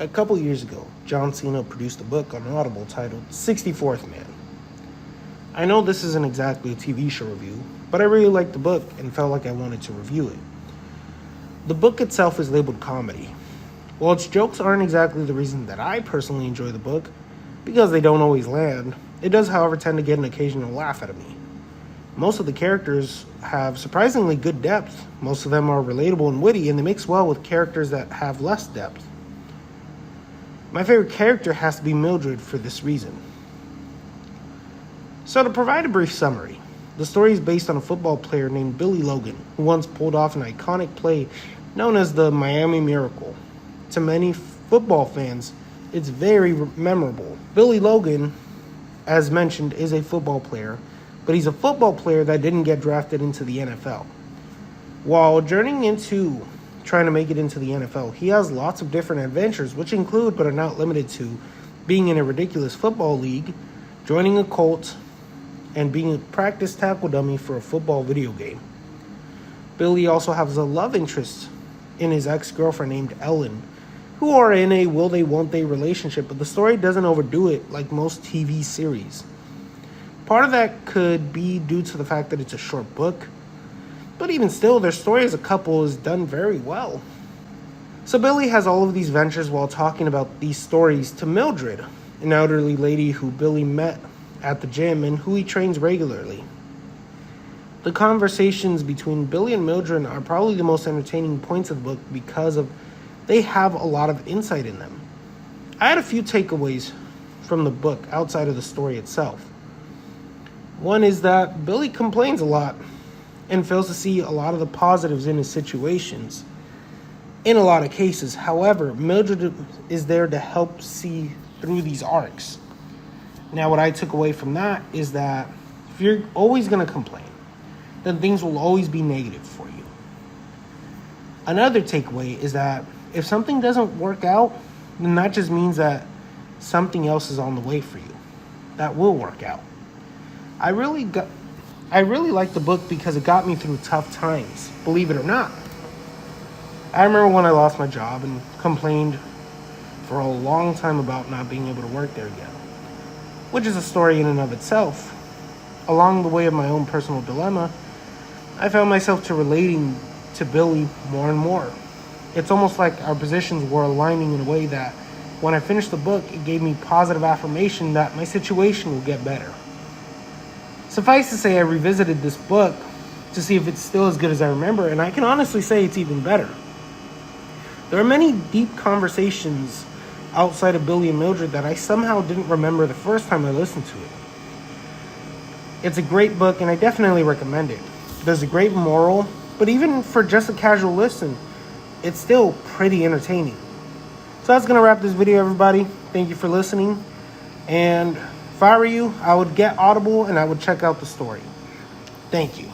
A couple years ago, John Cena produced a book on Audible titled 64th Man. I know this isn't exactly a TV show review, but I really liked the book and felt like I wanted to review it. The book itself is labeled comedy. While its jokes aren't exactly the reason that I personally enjoy the book, because they don't always land, it does, however, tend to get an occasional laugh out of me. Most of the characters have surprisingly good depth. Most of them are relatable and witty, and they mix well with characters that have less depth. My favorite character has to be Mildred for this reason. So to provide a brief summary, the story is based on a football player named Billy Logan, who once pulled off an iconic play known as the Miami Miracle. To many football fans, it's very memorable. Billy Logan, as mentioned, is a football player, but he's a football player that didn't get drafted into the NFL. While journeying into trying to make it into the NFL, he has lots of different adventures, which include, but are not limited to, being in a ridiculous football league, joining a cult, and being a practice tackle dummy for a football video game. Billy also has a love interest in his ex-girlfriend named Ellen, who are in a will they won't they relationship, but the story doesn't overdo it like most TV series. Part of that could be due to the fact that it's a short book, but even still, their story as a couple is done very well. So Billy has all of these ventures while talking about these stories to Mildred, an elderly lady who Billy met at the gym and who he trains regularly. The conversations between Billy and Mildred are probably the most entertaining points of the book because they have a lot of insight in them. I had a few takeaways from the book outside of the story itself. One is that Billy complains a lot and fails to see a lot of the positives in his situations in a lot of cases. However, Mildred is there to help see through these arcs. Now, what I took away from that is that if you're always going to complain, then things will always be negative for you. Another takeaway is that if something doesn't work out, then that just means that something else is on the way for you that will work out. I really liked the book because it got me through tough times, believe it or not. I remember when I lost my job and complained for a long time about not being able to work there again, which is a story in and of itself. Along the way of my own personal dilemma, I found myself to relating to Billy more and more. It's almost like our positions were aligning in a way that when I finished the book, it gave me positive affirmation that my situation will get better. Suffice to say, I revisited this book to see if it's still as good as I remember, and I can honestly say it's even better. There are many deep conversations outside of Billy and Mildred that I somehow didn't remember the first time I listened to it. It's a great book, and I definitely recommend it. There's a great moral, but even for just a casual listen, it's still pretty entertaining. So that's going to wrap this video, everybody. Thank you for listening, and if I were you, I would get Audible and I would check out the story. Thank you.